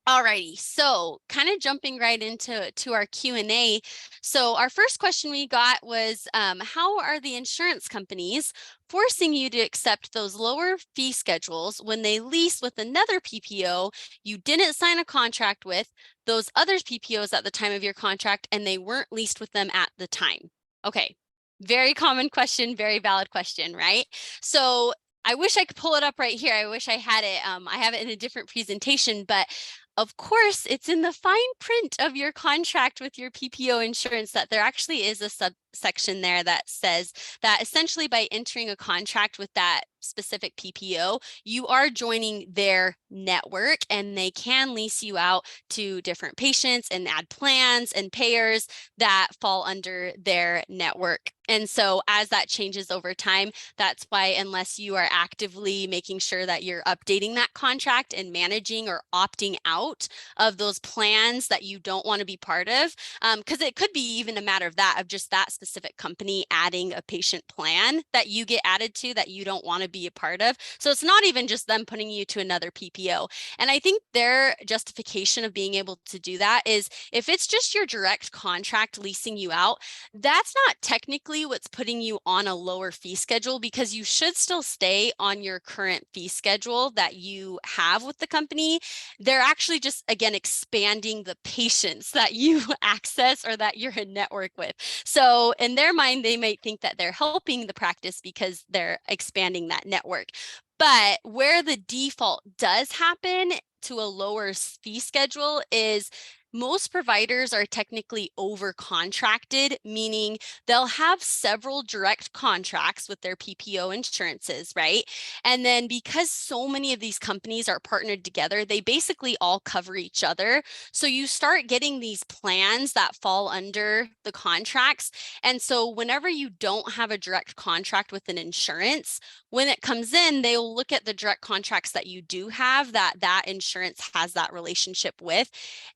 Alrighty, so kind of jumping right into our Q&A. So our first question we got was, how are the insurance companies forcing you to accept those lower fee schedules when they lease with another PPO you didn't sign a contract with, those other PPOs at the time of your contract, and they weren't leased with them at the time? Okay, very common question, very valid question, right? So I wish I could pull it up right here. I wish I had it. I have it in a different presentation, but of course, it's in the fine print of your contract with your PPO insurance that there actually is a subsection there that says that essentially by entering a contract with that specific PPO, you are joining their network, and they can lease you out to different patients and add plans and payers that fall under their network. And so as that changes over time, that's why, unless you are actively making sure that you're updating that contract and managing or opting out of those plans that you don't want to be part of, because it could be even a matter of just that specific company adding a patient plan that you get added to that you don't want to be a part of. So it's not even just them putting you to another PPO. And I think their justification of being able to do that is, if it's just your direct contract leasing you out, that's not technically likely what's putting you on a lower fee schedule, because you should still stay on your current fee schedule that you have with the company. They're actually just, again, expanding the patients that you access or that you're in network with. So in their mind, they might think that they're helping the practice because they're expanding that network. But where the default does happen to a lower fee schedule is most providers are technically over contracted, meaning they'll have several direct contracts with their PPO insurances, right? And then because so many of these companies are partnered together, they basically all cover each other. So you start getting these plans that fall under the contracts. And so whenever you don't have a direct contract with an insurance, when it comes in, they'll look at the direct contracts that you do have that insurance has that relationship with.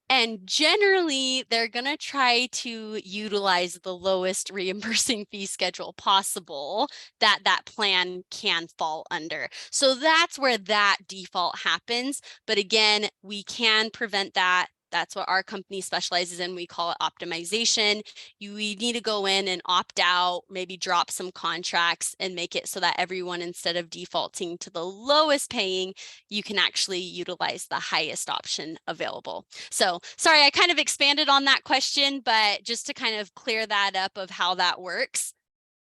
And generally, they're going to try to utilize the lowest reimbursing fee schedule possible that that plan can fall under. So that's where that default happens. But again, we can prevent that. That's what our company specializes in. We call it optimization. We need to go in and opt out, maybe drop some contracts and make it so that everyone, instead of defaulting to the lowest paying, you can actually utilize the highest option available. So sorry, I kind of expanded on that question, but just to kind of clear that up of how that works,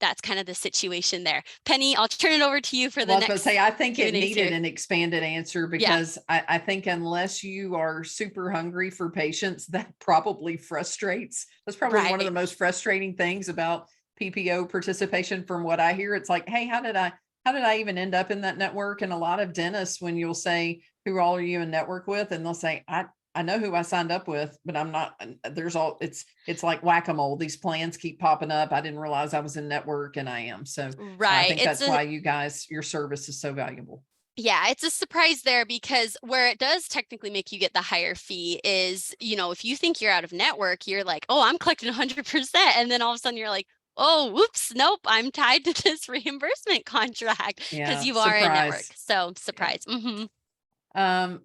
that's kind of the situation there. Penny, I'll turn it over to you for the Well, I was next going to say, I think it Q&As needed here. an expanded answer, Yeah, because I think unless you are super hungry for patients, that probably frustrates. That's probably one of the right. most frustrating things about PPO participation from what I hear. It's like, hey, how did I even end up in that network? And a lot of dentists, when you'll say, who all are you in network with? And they'll say, I know who I signed up with, but I'm not, it's like whack-a-mole. These plans keep popping up. I didn't realize I was in network, and I am. So I Right. think that's why your service is so valuable. Yeah, it's a surprise there, because where it does technically make you get the higher fee is, if you think you're out of network, you're like, oh, I'm collecting 100%. And then all of a sudden you're like, oh, whoops, nope, I'm tied to this reimbursement contract because Yeah. you are in network. Surprise. So Yeah. surprise. Mm-hmm.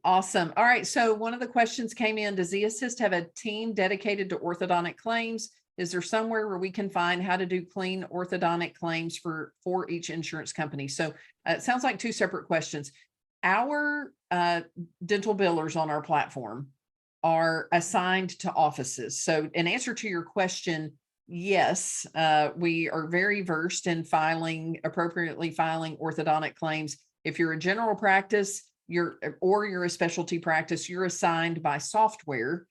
Awesome. All right. So one of the questions came in, does eAssist have a team dedicated to orthodontic claims? Is there somewhere where we can find how to do clean orthodontic claims for each insurance company? So it sounds like two separate questions. Our dental billers on our platform are assigned to offices. So in answer to your question, yes, we are very versed in appropriately filing orthodontic claims. If you're a general practice, you're a specialty practice, you're assigned by software.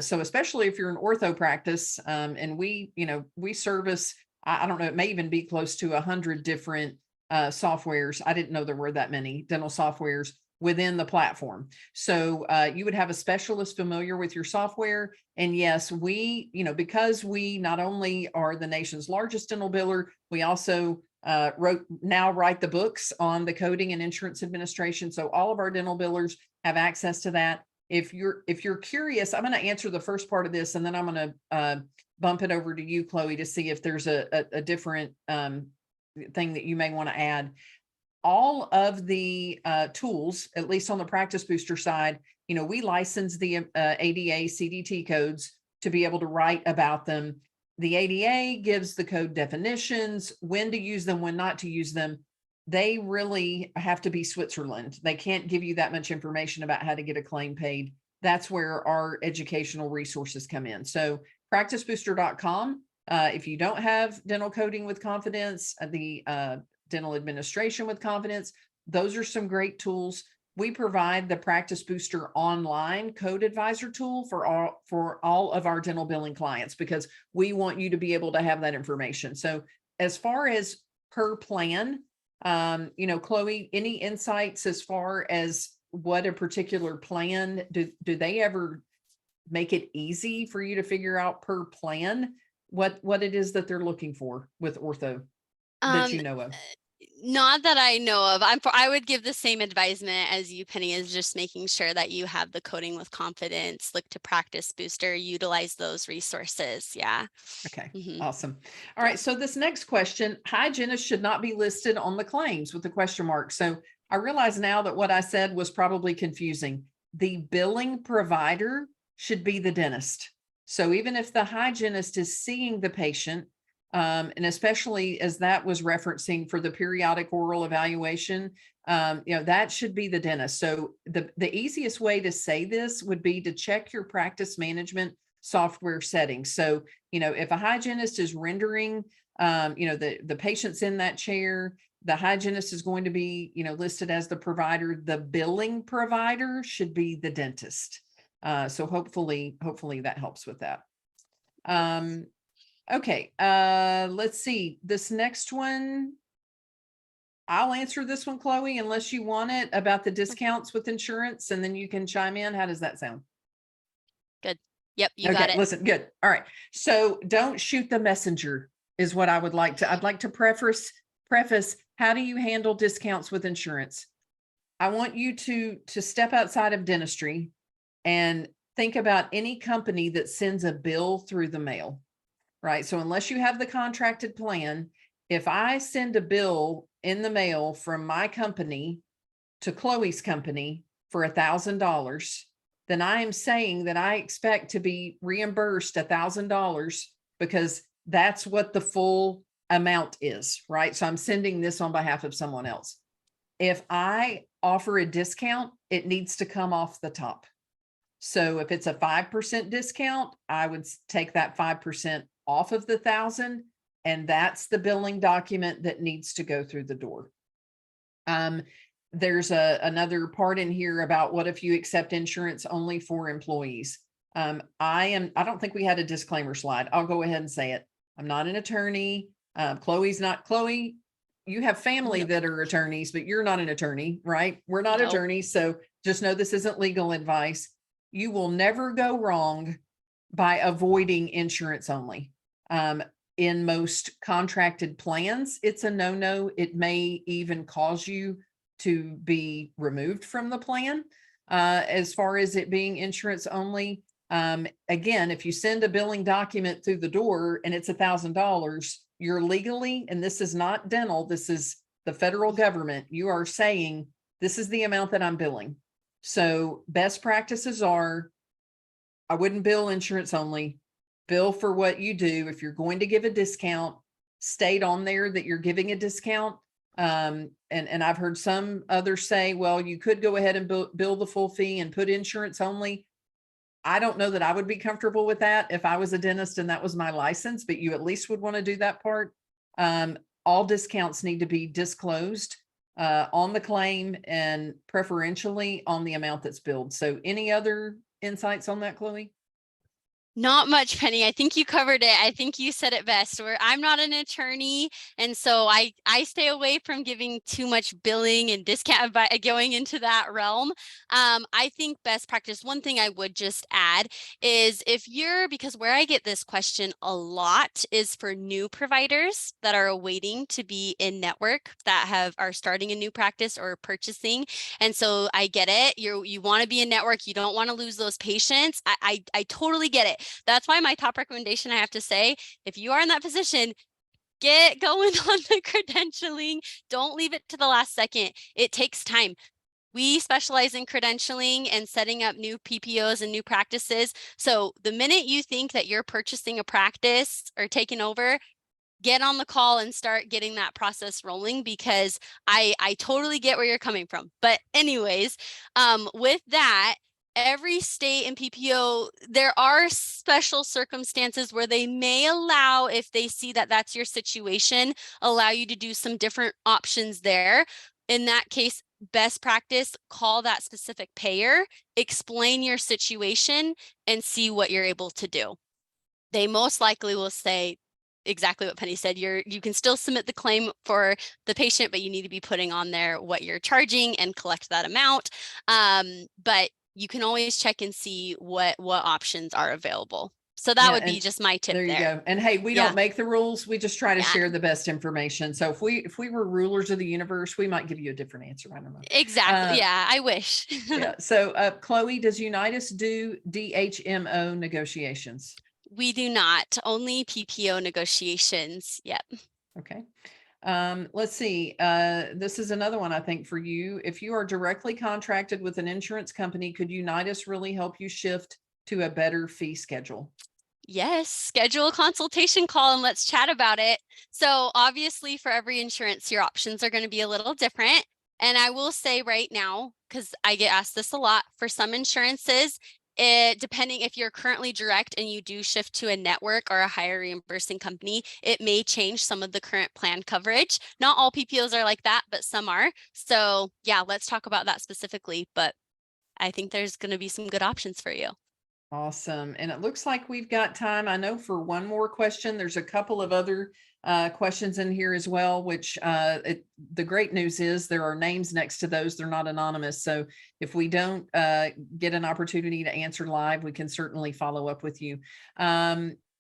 So especially if you're an ortho practice, and we service, I don't know, it may even be close to 100 different softwares. I didn't know there were that many dental softwares within the platform. So you would have a specialist familiar with your software. And yes, we, because we not only are the nation's largest dental biller, we also write the books on the coding and insurance administration. So all of our dental billers have access to that. If you're curious, I'm going to answer the first part of this, and then I'm going to bump it over to you, Chloe, to see if there's a different thing that you may want to add. All of the tools, at least on the Practice Booster side, we license the ADA CDT codes to be able to write about them. The ADA gives the code definitions, when to use them, when not to use them. They really have to be Switzerland. They can't give you that much information about how to get a claim paid. That's where our educational resources come in. So practicebooster.com. If you don't have dental coding with confidence, the dental administration with confidence, those are some great tools. We provide the Practice Booster online code advisor tool for all of our dental billing clients, because we want you to be able to have that information. So as far as per plan, Chloe, any insights as far as what a particular plan, do they ever make it easy for you to figure out per plan what it is that they're looking for with ortho that Um, you know of? Not that I know of. I would give the same advisement as you, Penny, is just making sure that you have the coding with confidence, look to Practice Booster, utilize those resources. Yeah. Okay, Mm-hmm. awesome. All Yeah. right, so this next question, hygienist should not be listed on the claims with a question mark. So I realize now that what I said was probably confusing. The billing provider should be the dentist. So even if the hygienist is seeing the patient, And especially as that was referencing for the periodic oral evaluation, that should be the dentist. So the easiest way to say this would be to check your practice management software settings. So, if a hygienist is rendering, the patient's in that chair, the hygienist is going to be, listed as the provider. The billing provider should be the dentist. So hopefully that helps with that. Okay, let's see. This next one, I'll answer this one, Chloe, unless you want it, about the discounts with insurance, and then you can chime in. How does that sound? Good. Yep, you got it. Listen, good. All right. So don't shoot the messenger is what I'd like to preface how do you handle discounts with insurance? I want you to step outside of dentistry and think about any company that sends a bill through the mail. Right. So unless you have the contracted plan, if I send a bill in the mail from my company to Chloe's company for $1,000, then I am saying that I expect to be reimbursed $1,000 because that's what the full amount is. Right. So I'm sending this on behalf of someone else. If I offer a discount, it needs to come off the top. So if it's a 5% discount, I would take that 5% off of the 1,000, and that's the billing document that needs to go through the door. There's another part in here about what if you accept insurance only for employees. I don't think we had a disclaimer slide. I'll go ahead and say it. I'm not an attorney. Chloe's not. Chloe, you have family that are attorneys, but you're not an attorney, right? We're not attorneys. So just know this isn't legal advice. You will never go wrong by avoiding insurance only. In most contracted plans, it's a no-no. It may even cause you to be removed from the plan. As far as it being insurance only, again, if you send a billing document through the door and it's $1,000, you're legally, and this is not dental, this is the federal government, you are saying, this is the amount that I'm billing. So best practices are, I wouldn't bill insurance only. Bill for what you do. If you're going to give a discount, state on there that you're giving a discount. And I've heard some others say, well, you could go ahead and bill the full fee and put insurance only. I don't know that I would be comfortable with that if I was a dentist and that was my license, but you at least would want to do that part. All discounts need to be disclosed on the claim and preferentially on the amount that's billed. So any other insights on that, Chloe? Not much, Penny. I think you covered it. I think you said it best. Where I'm not an attorney, and so I stay away from giving too much billing and discount by going into that realm. I think best practice. One thing I would just add is because where I get this question a lot is for new providers that are waiting to be in network that are starting a new practice or purchasing, and so I get it. You want to be in network. You don't want to lose those patients. I totally get it. That's why my top recommendation, I have to say, if you are in that position, get going on the credentialing. Don't leave it to the last second. It takes time. We specialize in credentialing and setting up new PPOs and new practices. So the minute you think that you're purchasing a practice or taking over, get on the call and start getting that process rolling, because I totally get where you're coming from. But anyways, with that, every state and PPO, there are special circumstances where they may allow, if they see that that's your situation, allow you to do some different options there. In that case, best practice, call that specific payer, explain your situation, and see what you're able to do. They most likely will say exactly what Penny said. You can still submit the claim for the patient, but you need to be putting on there what you're charging and collect that amount. But you can always check and see what options are available. So that would be just my tip there. There you go. And hey, we don't make the rules. We just try to share the best information. So if we were rulers of the universe, we might give you a different answer. I don't know. Exactly. Yeah, I wish. Yeah. So Chloe, does Unitas do DHMO negotiations? We do not. Only PPO negotiations. Yep. Okay. Let's see. This is another one, I think, for you. If you are directly contracted with an insurance company, could Unitas really help you shift to a better fee schedule? Yes, schedule a consultation call and let's chat about it. So obviously for every insurance, your options are going to be a little different. And I will say right now, because I get asked this a lot, for some insurances, depending if you're currently direct and you do shift to a network or a higher reimbursing company, it may change some of the current plan coverage. Not all PPOs are like that, but some are. So yeah, let's talk about that specifically. But I think there's going to be some good options for you. Awesome. And it looks like we've got time, I know, for one more question. There's a couple of other questions in here as well, which the great news is there are names next to those. They're not anonymous. So if we don't get an opportunity to answer live, we can certainly follow up with you.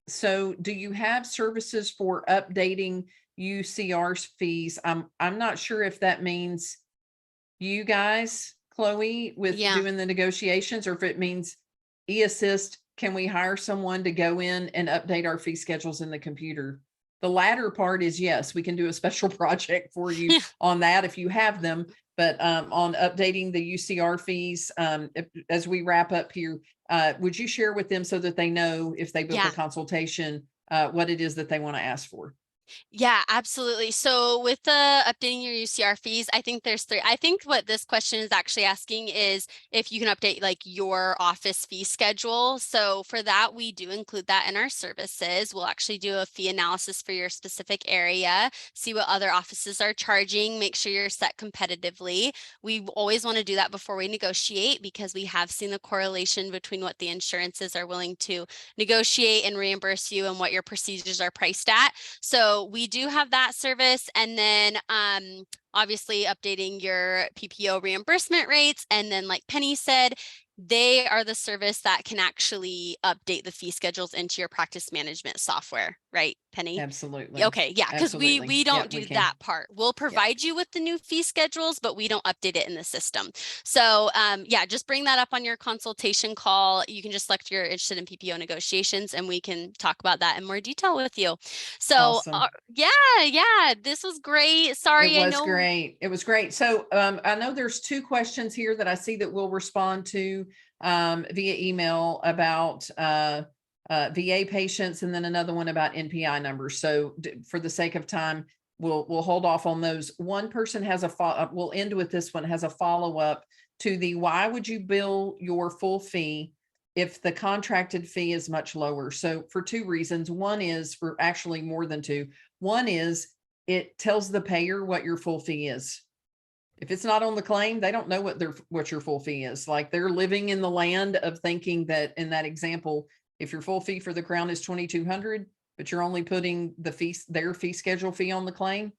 So do you have services for updating UCR fees? I'm not sure if that means you guys, Chloe, with Yeah. doing the negotiations, or if it means e-assist, can we hire someone to go in and update our fee schedules in the computer? The latter part is yes, we can do a special project for you on that if you have them. But on updating the UCR fees, as we wrap up here, would you share with them so that they know if they book a Yeah. consultation, what it is that they want to ask for? Yeah, absolutely. So with the updating your UCR fees, I think there's three. I think what this question is actually asking is if you can update like your office fee schedule. So for that, we do include that in our services. We'll actually do a fee analysis for your specific area, see what other offices are charging, make sure you're set competitively. We always want to do that before we negotiate because we have seen the correlation between what the insurances are willing to negotiate and reimburse you and what your procedures are priced at. So we do have that service. And then obviously updating your PPO reimbursement rates. And then like Penny said, they are the service that can actually update the fee schedules into your practice management software, right, Penny? Absolutely. Okay, yeah, because we Absolutely. don't Yep, we do can. that part. We'll Yep. provide you with the new fee schedules, but we don't update it in the system. So yeah, just bring that up on your consultation call. You can just select you're interested in PPO negotiations and we can talk about that in more detail with you. So Awesome. yeah, this was great. It Sorry, I was know. great. It was great. So I know there's two questions here that I see that we'll respond to via email about VA patients, and then another one about NPI numbers. So for the sake of time, we'll hold off on those. One person has a we'll end with this one, has a follow-up to the why would you bill your full fee if the contracted fee is much lower? So for two reasons. One is, for actually more than two. One is it tells the payer what your full fee is. If it's not on the claim, they don't know what your full fee is. Like, they're living in the land of thinking that, in that example, if your full fee for the crown is 2,200, but you're only putting their fee schedule fee on the claim,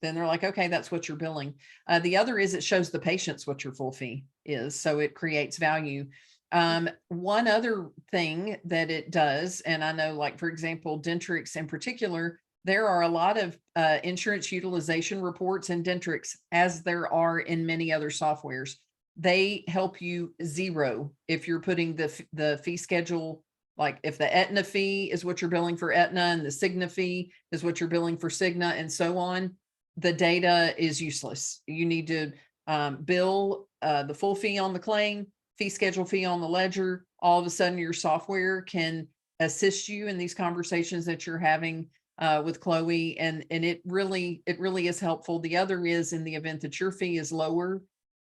then they're like, okay, that's what you're billing. The other is it shows the patients what your full fee is. So it creates value. One other thing that it does, and I know, like, for example, Dentrix in particular, there are a lot of insurance utilization reports in Dentrix, as there are in many other softwares. They help you zero if you're putting the fee schedule, like if the Aetna fee is what you're billing for Aetna and the Cigna fee is what you're billing for Cigna and so on, the data is useless. You need to bill the full fee on the claim, fee schedule fee on the ledger. All of a sudden your software can assist you in these conversations that you're having with Chloe, and it really is helpful. The other is, in the event that your fee is lower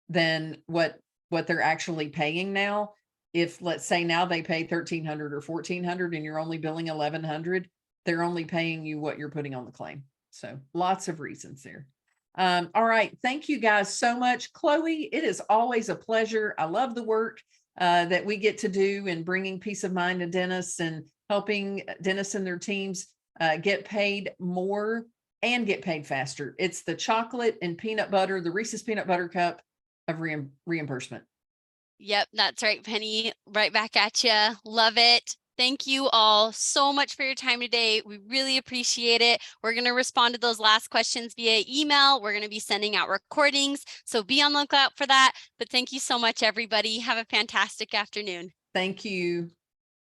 than what they're actually paying now, if let's say now they pay 1,300 or 1,400 and you're only billing 1,100, they're only paying you what you're putting on the claim. So lots of reasons there. All right, thank you guys so much. Chloe, it is always a pleasure. I love the work that we get to do in bringing peace of mind to dentists and helping dentists and their teams get paid more and get paid faster. It's the chocolate and peanut butter, the Reese's peanut butter cup of reimbursement. Yep, that's right, Penny. Right back at you. Love it. Thank you all so much for your time today. We really appreciate it. We're going to respond to those last questions via email. We're going to be sending out recordings, so be on the lookout for that. But thank you so much, everybody. Have a fantastic afternoon. Thank you.